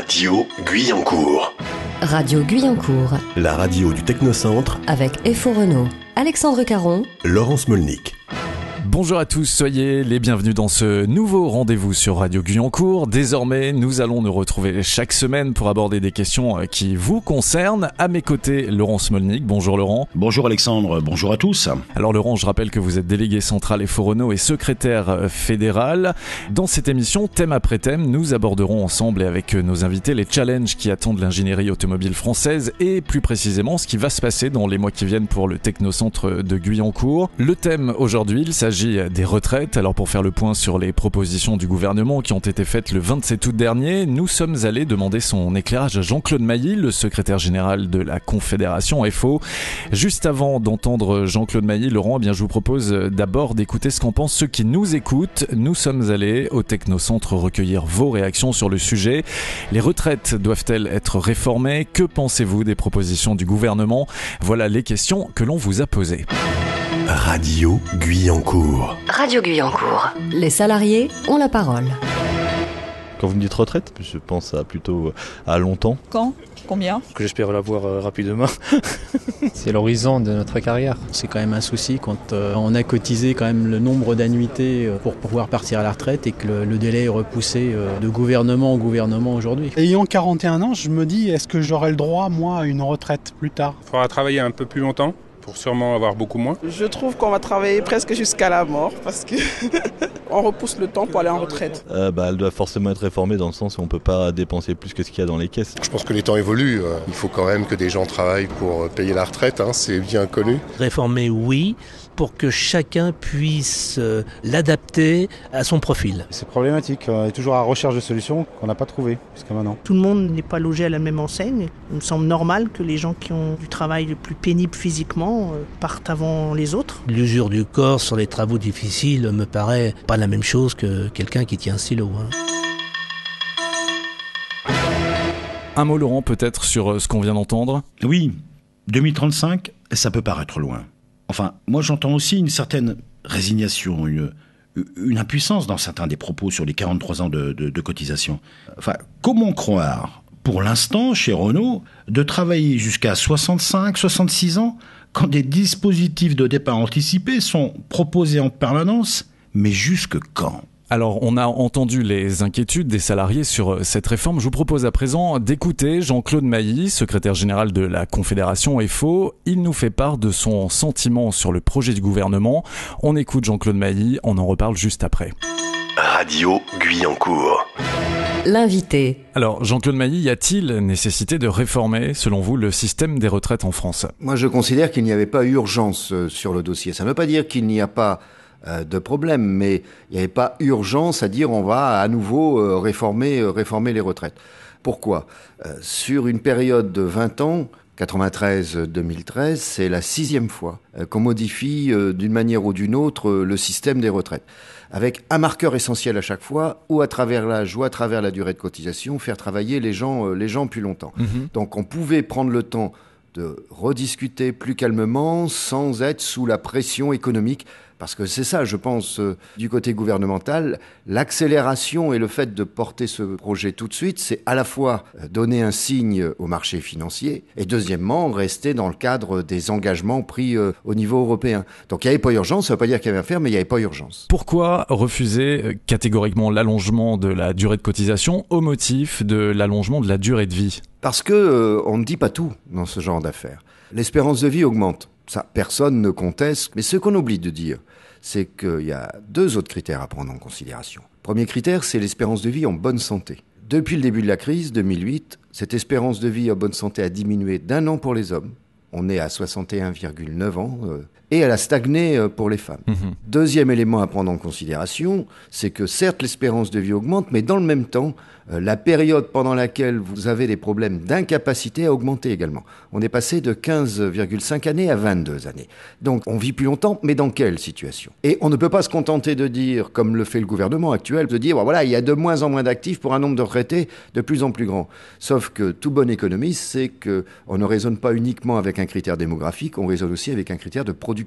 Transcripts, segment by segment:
Radio Guyancourt. Radio Guyancourt. La radio du Technocentre. Avec Efo Renault. Alexandre Caron. Laurence Molnick. Bonjour à tous, soyez les bienvenus dans ce nouveau rendez-vous sur Radio Guyancourt. Désormais, nous allons nous retrouver chaque semaine pour aborder des questions qui vous concernent. À mes côtés, Laurent Smolnik. Bonjour Laurent. Bonjour Alexandre, bonjour à tous. Alors Laurent, je rappelle que vous êtes délégué central Efo Renault et secrétaire fédéral. Dans cette émission, thème après thème, nous aborderons ensemble et avec nos invités les challenges qui attendent l'ingénierie automobile française et plus précisément ce qui va se passer dans les mois qui viennent pour le Technocentre de Guyancourt. Le thème aujourd'hui, il s'agit des retraites. Alors pour faire le point sur les propositions du gouvernement qui ont été faites le 27 août dernier, nous sommes allés demander son éclairage à Jean-Claude Mailly, le secrétaire général de la Confédération FO. Juste avant d'entendre Jean-Claude Mailly, Laurent, je vous propose d'abord d'écouter ce qu'en pensent ceux qui nous écoutent. Nous sommes allés au Technocentre recueillir vos réactions sur le sujet. Les retraites doivent-elles être réformées? Que pensez-vous des propositions du gouvernement? Voilà les questions que l'on vous a posées. Radio Guyancourt. Radio Guyancourt. Les salariés ont la parole. Quand vous me dites retraite, je pense plutôt à longtemps. Quand? Combien? Que j'espère l'avoir rapidement. C'est l'horizon de notre carrière. C'est quand même un souci quand on a cotisé quand même le nombre d'annuités pour pouvoir partir à la retraite et que le délai est repoussé de gouvernement en gouvernement aujourd'hui. Ayant 41 ans, je me dis, est-ce que j'aurai le droit, moi, à une retraite plus tard? Il faudra travailler un peu plus longtemps pour sûrement avoir beaucoup moins. Je trouve qu'on va travailler presque jusqu'à la mort parce que on repousse le temps pour aller en retraite. Elle doit forcément être réformée dans le sens où on ne peut pas dépenser plus que ce qu'il y a dans les caisses. Je pense que les temps évoluent. Il faut quand même que des gens travaillent pour payer la retraite, c'est bien connu. Réformer, oui, pour que chacun puisse l'adapter à son profil. C'est problématique. On est toujours à la recherche de solutions qu'on n'a pas trouvées jusqu'à maintenant. Tout le monde n'est pas logé à la même enseigne. Il me semble normal que les gens qui ont du travail le plus pénible physiquement partent avant les autres. L'usure du corps sur les travaux difficiles me paraît pas la même chose que quelqu'un qui tient un stylo. Un mot Laurent peut-être sur ce qu'on vient d'entendre? Oui, 2035, ça peut paraître loin. Enfin, moi j'entends aussi une certaine résignation, une impuissance dans certains des propos sur les 43 ans de cotisation. Enfin, comment croire, pour l'instant, chez Renault, de travailler jusqu'à 65, 66 ans, quand des dispositifs de départ anticipés sont proposés en permanence, mais jusque quand ? Alors, on a entendu les inquiétudes des salariés sur cette réforme. Je vous propose à présent d'écouter Jean-Claude Mailly, secrétaire général de la Confédération FO. Il nous fait part de son sentiment sur le projet du gouvernement. On écoute Jean-Claude Mailly, on en reparle juste après. Radio Guyancourt. L'invité. Alors, Jean-Claude Mailly, y a-t-il nécessité de réformer, selon vous, le système des retraites en France? Moi, je considère qu'il n'y avait pas urgence sur le dossier. Ça ne veut pas dire qu'il n'y a pas de problème, mais il n'y avait pas urgence à dire on va à nouveau réformer les retraites. Pourquoi? Sur une période de 20 ans, 93-2013, c'est la 6e fois qu'on modifie d'une manière ou d'une autre le système des retraites, avec un marqueur essentiel à chaque fois, ou à travers l'âge, ou à travers la durée de cotisation, faire travailler les gens plus longtemps. Donc on pouvait prendre le temps de rediscuter plus calmement, sans être sous la pression économique. Parce que c'est ça, je pense, du côté gouvernemental, l'accélération et le fait de porter ce projet tout de suite, c'est à la fois donner un signe au marché financier et deuxièmement, rester dans le cadre des engagements pris au niveau européen. Donc il n'y avait pas urgence, ça ne veut pas dire qu'il y avait à faire, mais il n'y avait pas urgence. Pourquoi refuser catégoriquement l'allongement de la durée de cotisation au motif de l'allongement de la durée de vie? Parce que on ne dit pas tout dans ce genre d'affaires. L'espérance de vie augmente. Ça, personne ne conteste. Mais ce qu'on oublie de dire, c'est qu'il y a 2 autres critères à prendre en considération. Premier critère, c'est l'espérance de vie en bonne santé. Depuis le début de la crise, 2008, cette espérance de vie en bonne santé a diminué d'1 an pour les hommes. On est à 61,9 ans. Et elle a stagné pour les femmes. Deuxième élément à prendre en considération, c'est que certes l'espérance de vie augmente, mais dans le même temps, la période pendant laquelle vous avez des problèmes d'incapacité a augmenté également. On est passé de 15,5 années à 22 années. Donc on vit plus longtemps, mais dans quelle situation? Et on ne peut pas se contenter de dire, comme le fait le gouvernement actuel, de dire voilà, il y a de moins en moins d'actifs pour un nombre de retraités de plus en plus grand. Sauf que tout bon économiste sait qu'on ne raisonne pas uniquement avec un critère démographique, on raisonne aussi avec un critère de production.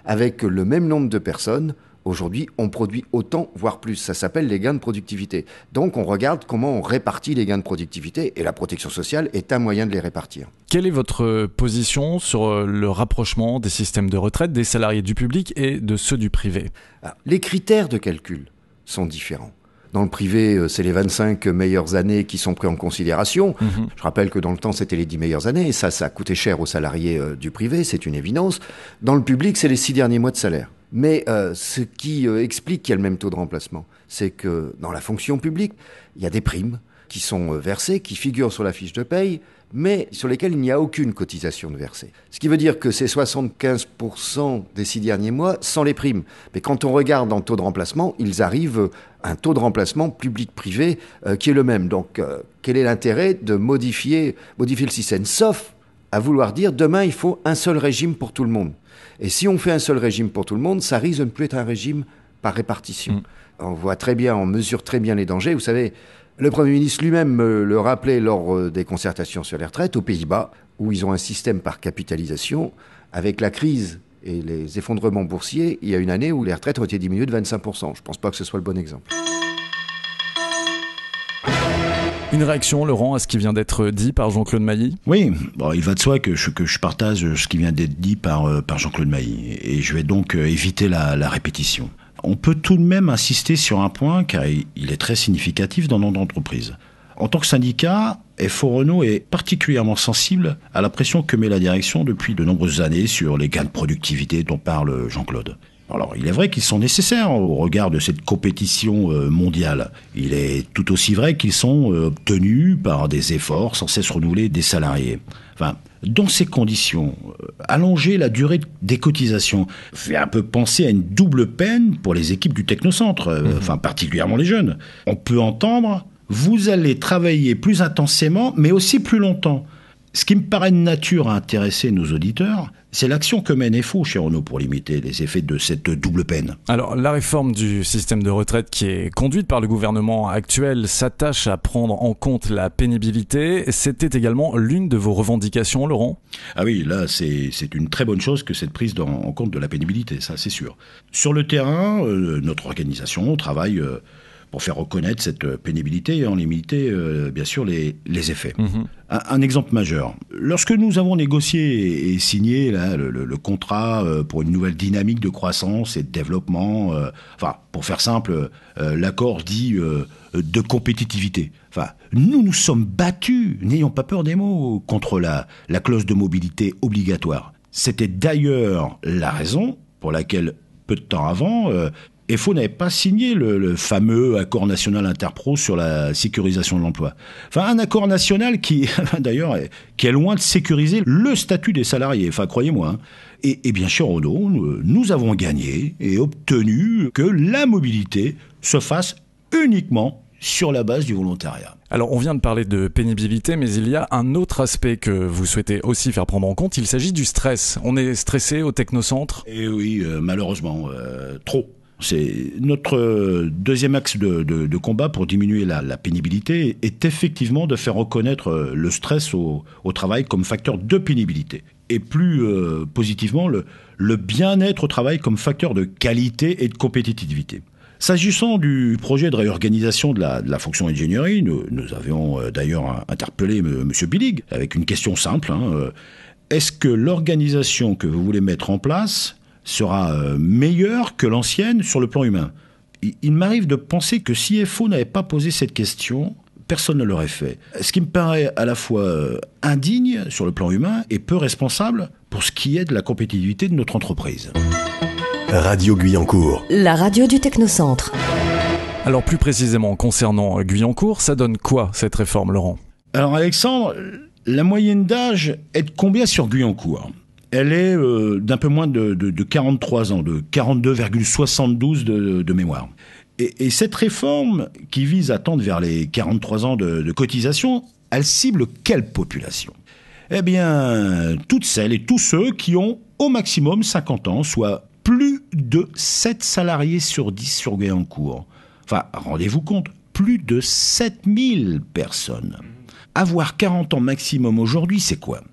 Avec le même nombre de personnes, Aujourd'hui, on produit autant, voire plus. Ça s'appelle les gains de productivité. Donc, on regarde comment on répartit les gains de productivité et la protection sociale est un moyen de les répartir. Quelle est votre position sur le rapprochement des systèmes de retraite des salariés du public et de ceux du privé ? Alors, les critères de calcul sont différents. Dans le privé, c'est les 25 meilleures années qui sont prises en considération. Je rappelle que dans le temps, c'était les 10 meilleures années. Et ça a coûté cher aux salariés du privé, c'est une évidence. Dans le public, c'est les 6 derniers mois de salaire. Mais ce qui explique qu'il y a le même taux de remplacement, c'est que dans la fonction publique, il y a des primes qui sont versées, qui figurent sur la fiche de paye, mais sur lesquelles il n'y a aucune cotisation de versée. Ce qui veut dire que c'est 75% des 6 derniers mois sans les primes. Mais quand on regarde en taux de remplacement, ils arrivent à un taux de remplacement public-privé qui est le même. Donc, quel est l'intérêt de modifier le système ? Sauf à vouloir dire, demain, il faut un seul régime pour tout le monde. Et si on fait un seul régime pour tout le monde, ça risque de ne plus être un régime par répartition. On voit très bien, on mesure très bien les dangers. Vous savez, le Premier ministre lui-même le rappelait lors des concertations sur les retraites aux Pays-Bas, où ils ont un système par capitalisation. Avec la crise et les effondrements boursiers, il y a une année où les retraites ont été diminuées de 25%. Je ne pense pas que ce soit le bon exemple. Une réaction, Laurent, à ce qui vient d'être dit par Jean-Claude Mailly ? Oui, bon, il va de soi que je partage ce qui vient d'être dit par Jean-Claude Mailly. Et je vais donc éviter la répétition. On peut tout de même insister sur un point, car il est très significatif dans notre entreprise. En tant que syndicat, FO Renault est particulièrement sensible à la pression que met la direction depuis de nombreuses années sur les gains de productivité dont parle Jean-Claude. Alors, il est vrai qu'ils sont nécessaires au regard de cette compétition mondiale. Il est tout aussi vrai qu'ils sont obtenus par des efforts sans cesse renouvelés des salariés. Enfin, dans ces conditions, allonger la durée des cotisations fait un peu penser à une double peine pour les équipes du Technocentre, enfin particulièrement les jeunes. On peut entendre « vous allez travailler plus intensément, mais aussi plus longtemps ». Ce qui me paraît de nature à intéresser nos auditeurs, c'est l'action que mène FO chez Renault pour limiter les effets de cette double peine. Alors, la réforme du système de retraite qui est conduite par le gouvernement actuel s'attache à prendre en compte la pénibilité. C'était également l'une de vos revendications, Laurent ? Ah oui, là, c'est une très bonne chose que cette prise en compte de la pénibilité, ça c'est sûr. Sur le terrain, notre organisation travaille pour faire reconnaître cette pénibilité et en limiter, bien sûr, les effets. Un exemple majeur. Lorsque nous avons négocié et signé là, le contrat pour une nouvelle dynamique de croissance et de développement, enfin, pour faire simple, l'accord dit de compétitivité. Enfin, nous sommes battus, n'ayons pas peur des mots, contre la clause de mobilité obligatoire. C'était d'ailleurs la raison pour laquelle, peu de temps avant, FO n'avait pas signé le fameux accord national interpro sur la sécurisation de l'emploi. Enfin, un accord national qui, d'ailleurs, qui est loin de sécuriser le statut des salariés. Enfin, croyez-moi. Hein. Et bien chez Renault, nous avons gagné et obtenu que la mobilité se fasse uniquement sur la base du volontariat. Alors, on vient de parler de pénibilité, mais il y a un autre aspect que vous souhaitez aussi faire prendre en compte. Il s'agit du stress. On est stressé au Technocentre ? Eh oui, malheureusement, trop. C'est notre deuxième axe de combat pour diminuer la pénibilité est effectivement de faire reconnaître le stress au travail comme facteur de pénibilité. Et plus positivement, le bien-être au travail comme facteur de qualité et de compétitivité. S'agissant du projet de réorganisation de la fonction ingénierie, nous avions d'ailleurs interpellé M. Billig avec une question simple. Est-ce que l'organisation que vous voulez mettre en place sera meilleure que l'ancienne sur le plan humain ? Il m'arrive de penser que si FO n'avait pas posé cette question, personne ne l'aurait fait. Ce qui me paraît à la fois indigne sur le plan humain et peu responsable pour ce qui est de la compétitivité de notre entreprise. Radio Guyancourt. La radio du Technocentre. Alors plus précisément concernant Guyancourt, ça donne quoi cette réforme, Laurent ? Alors Alexandre, la moyenne d'âge est de combien sur Guyancourt ? Elle est d'un peu moins de 43 ans, de 42,72 de mémoire. Et cette réforme, qui vise à tendre vers les 43 ans de cotisation, elle cible quelle population ? Eh bien, toutes celles et tous ceux qui ont au maximum 50 ans, soit plus de 7 salariés sur 10 sur Guyancourt. Enfin, rendez-vous compte, plus de 7000 personnes. Avoir 40 ans maximum aujourd'hui, c'est quoi ?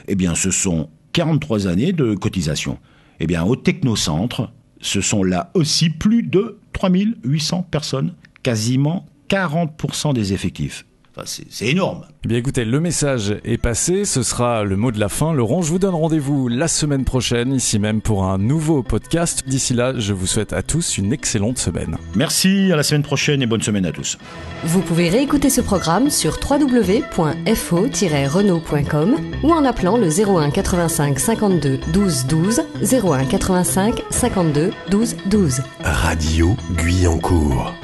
Eh bien, ce sont 43 années de cotisation. Eh bien, au Technocentre, ce sont là aussi plus de 3800 personnes, quasiment 40% des effectifs. Enfin, c'est énorme. Eh bien écoutez, le message est passé, ce sera le mot de la fin. Laurent, je vous donne rendez-vous la semaine prochaine, ici même pour un nouveau podcast. D'ici là, je vous souhaite à tous une excellente semaine. Merci, à la semaine prochaine et bonne semaine à tous. Vous pouvez réécouter ce programme sur www.fo-renault.com ou en appelant le 01 85 52 12 12, 01 85 52 12 12. Radio Guyancourt.